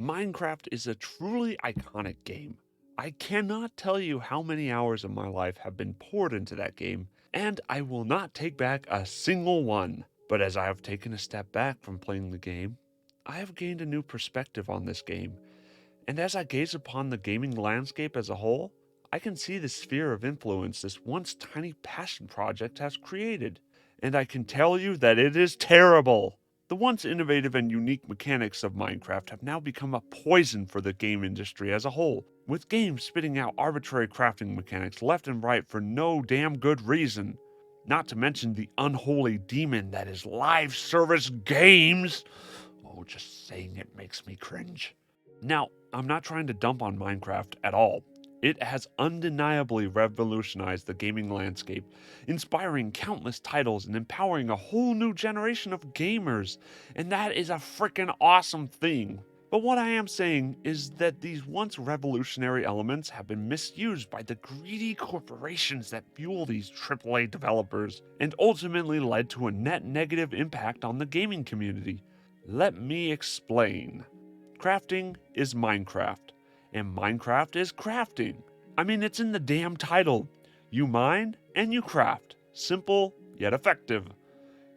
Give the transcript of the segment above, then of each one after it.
Minecraft is a truly iconic game. I cannot tell you how many hours of my life have been poured into that game, and I will not take back a single one. But as I have taken a step back from playing the game, I have gained a new perspective on this game, and as I gaze upon the gaming landscape as a whole, I can see the sphere of influence this once tiny passion project has created. And I can tell you that it is terrible. The once innovative and unique mechanics of Minecraft have now become a poison for the game industry as a whole, with games spitting out arbitrary crafting mechanics left and right for no damn good reason. Not to mention the unholy demon that is live service games. Oh, just saying it makes me cringe. Now, I'm not trying to dump on Minecraft at all. It has undeniably revolutionized the gaming landscape, inspiring countless titles and empowering a whole new generation of gamers, and that is a freaking awesome thing. But what I am saying is that these once revolutionary elements have been misused by the greedy corporations that fuel these AAA developers, and ultimately led to a net negative impact on the gaming community. Let me explain. Crafting is Minecraft, and Minecraft is crafting. I mean, it's in the damn title. You mine and you craft. Simple yet effective.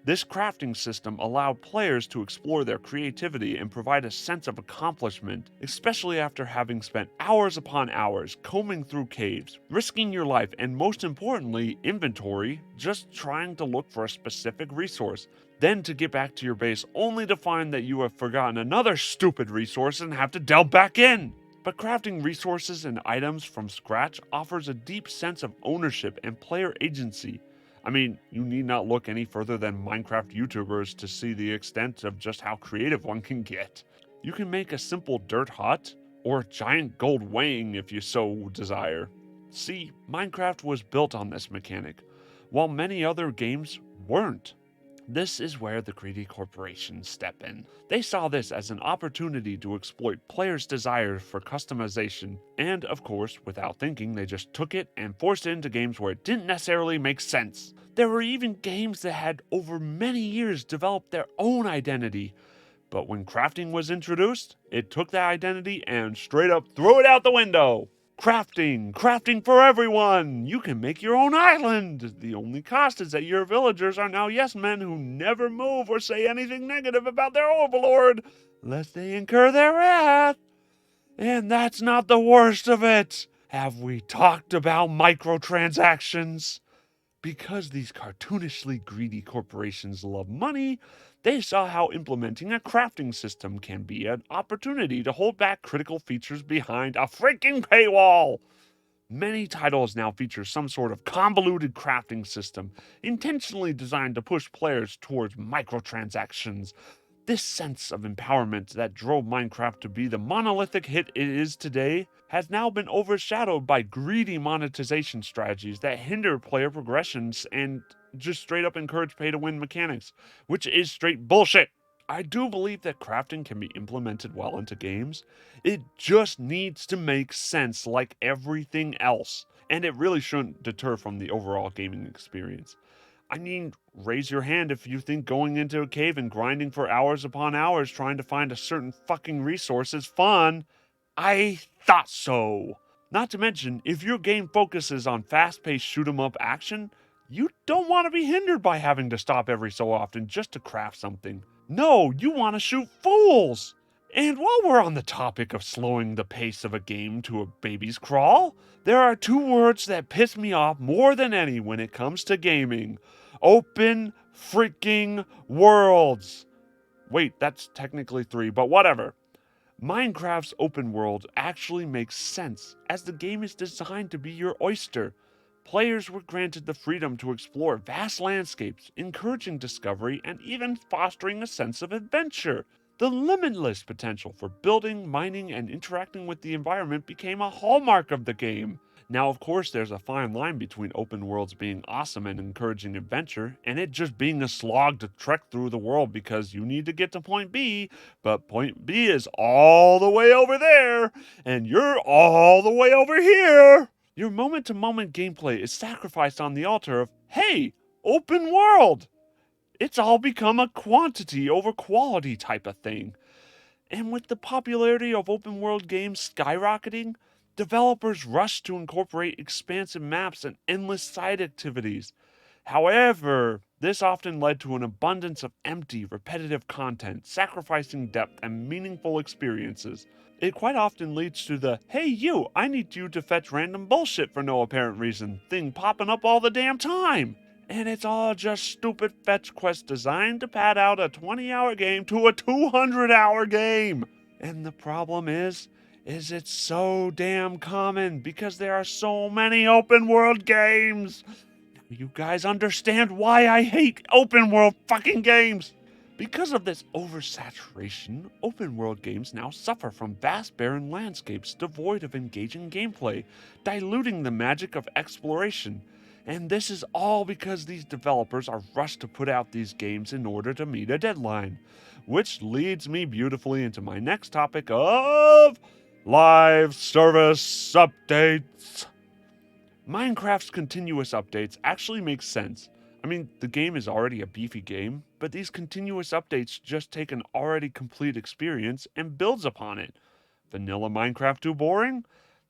This crafting system allowed players to explore their creativity and provide a sense of accomplishment, especially after having spent hours upon hours combing through caves, risking your life, and most importantly, inventory, just trying to look for a specific resource, then to get back to your base only to find that you have forgotten another stupid resource and have to delve back in. But crafting resources and items from scratch offers a deep sense of ownership and player agency. I mean, you need not look any further than Minecraft YouTubers to see the extent of just how creative one can get. You can make a simple dirt hut, or a giant gold weighing if you so desire. See, Minecraft was built on this mechanic, while many other games weren't. This is where the greedy corporations step in. They saw this as an opportunity to exploit players' desire for customization, and of course, without thinking, they just took it and forced it into games where it didn't necessarily make sense. There were even games that had over many years developed their own identity, but when crafting was introduced, it took that identity and straight up threw it out the window. Crafting for everyone! You can make your own island! The only cost is that your villagers are now yes men who never move or say anything negative about their overlord, lest they incur their wrath. And that's not the worst of it! Have we talked about microtransactions? Because these cartoonishly greedy corporations love money, they saw how implementing a crafting system can be an opportunity to hold back critical features behind a freaking paywall. Many titles now feature some sort of convoluted crafting system, intentionally designed to push players towards microtransactions. This sense of empowerment that drove Minecraft to be the monolithic hit it is today has now been overshadowed by greedy monetization strategies that hinder player progressions and just straight up encourage pay to win mechanics, which is straight bullshit. I do believe that crafting can be implemented well into games. It just needs to make sense like everything else, and it really shouldn't deter from the overall gaming experience. I mean, raise your hand if you think going into a cave and grinding for hours upon hours trying to find a certain fucking resource is fun. I thought so. Not to mention, if your game focuses on fast paced shoot 'em up action, you don't want to be hindered by having to stop every so often just to craft something. No, you want to shoot fools! And while we're on the topic of slowing the pace of a game to a baby's crawl, there are two words that piss me off more than any when it comes to gaming: open freaking worlds. Wait, that's technically three, but whatever. Minecraft's open world actually makes sense, as the game is designed to be your oyster. Players were granted the freedom to explore vast landscapes, encouraging discovery and even fostering a sense of adventure. The limitless potential for building, mining, and interacting with the environment became a hallmark of the game. Now, of course, there's a fine line between open worlds being awesome and encouraging adventure, and it just being a slog to trek through the world because you need to get to point B, but point B is all the way over there, and you're all the way over here. Your moment to moment gameplay is sacrificed on the altar of, hey, open world! It's all become a quantity over quality type of thing. And with the popularity of open world games skyrocketing, developers rushed to incorporate expansive maps and endless side activities. However, this often led to an abundance of empty, repetitive content, sacrificing depth and meaningful experiences. It quite often leads to the, hey you, I need you to fetch random bullshit for no apparent reason thing popping up all the damn time. And it's all just stupid fetch quests designed to pad out a 20-hour game to a 200-hour game. And the problem is it's so damn common because there are so many open world games. You guys understand why I hate open world fucking games? Because of this oversaturation, open world games now suffer from vast barren landscapes devoid of engaging gameplay, diluting the magic of exploration. And this is all because these developers are rushed to put out these games in order to meet a deadline. Which leads me beautifully into my next topic of live service updates. Minecraft's continuous updates actually make sense. I mean, the game is already a beefy game, but these continuous updates just take an already complete experience and builds upon it. Vanilla Minecraft too boring?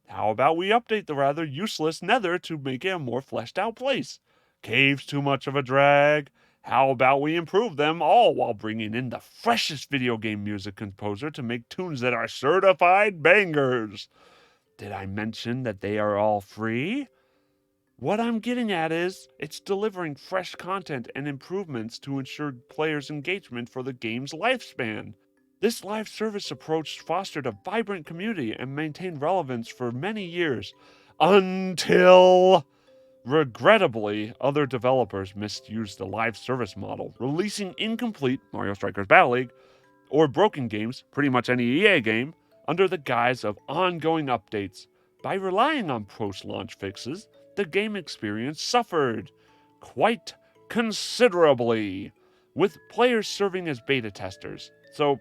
How about we update the rather useless Nether to make it a more fleshed out place? Caves too much of a drag? How about we improve them all while bringing in the freshest video game music composer to make tunes that are certified bangers? Did I mention that they are all free? What I'm getting at is, it's delivering fresh content and improvements to ensure players' engagement for the game's lifespan. This live service approach fostered a vibrant community and maintained relevance for many years, until, regrettably, other developers misused the live service model, releasing incomplete Mario Strikers Battle League or broken games, pretty much any EA game, under the guise of ongoing updates. By relying on post-launch fixes, the game experience suffered quite considerably, with players serving as beta testers. So,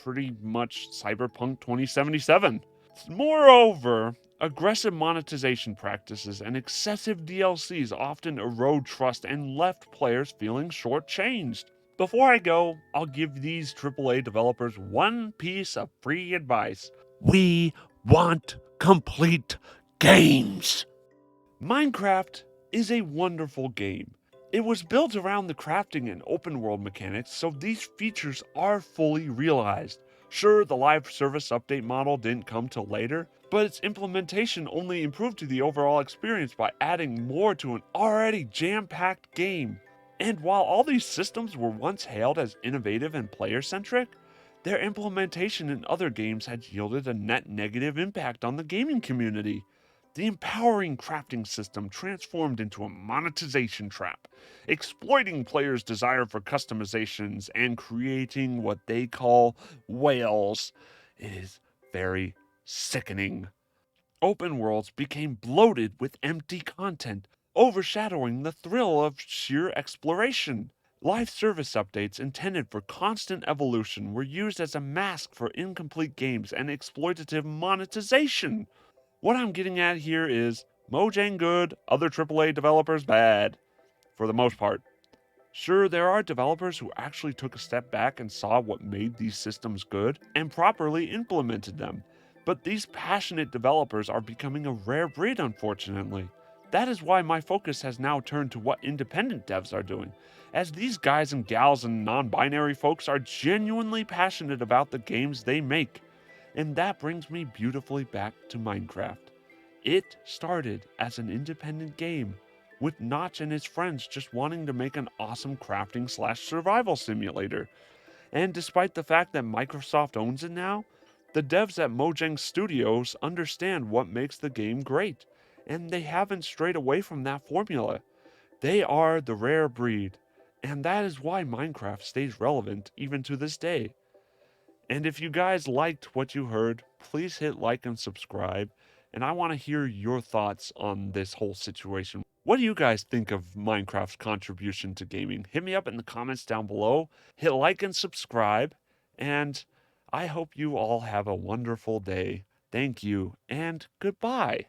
pretty much Cyberpunk 2077. Moreover, aggressive monetization practices and excessive DLCs often erode trust and left players feeling shortchanged. Before I go, I'll give these AAA developers one piece of free advice. We want complete games. Minecraft is a wonderful game. It was built around the crafting and open world mechanics, so these features are fully realized. Sure, the live service update model didn't come till later, but its implementation only improved to the overall experience by adding more to an already jam-packed game. And while all these systems were once hailed as innovative and player-centric, their implementation in other games had yielded a net negative impact on the gaming community. The empowering crafting system transformed into a monetization trap, exploiting players' desire for customizations and creating what they call whales. It is very sickening. Open worlds became bloated with empty content, overshadowing the thrill of sheer exploration. Live service updates intended for constant evolution were used as a mask for incomplete games and exploitative monetization. What I'm getting at here is Mojang good, other AAA developers bad, for the most part. Sure, there are developers who actually took a step back and saw what made these systems good and properly implemented them. But these passionate developers are becoming a rare breed, unfortunately. That is why my focus has now turned to what independent devs are doing, as these guys and gals and non binary folks are genuinely passionate about the games they make. And that brings me beautifully back to Minecraft. It started as an independent game, with Notch and his friends just wanting to make an awesome crafting / survival simulator. And despite the fact that Microsoft owns it now, the devs at Mojang Studios understand what makes the game great, and they haven't strayed away from that formula. They are the rare breed, and that is why Minecraft stays relevant even to this day. And if you guys liked what you heard, please hit like and subscribe. And I want to hear your thoughts on this whole situation. What do you guys think of Minecraft's contribution to gaming? Hit me up in the comments down below. Hit like and subscribe. And I hope you all have a wonderful day. Thank you and goodbye.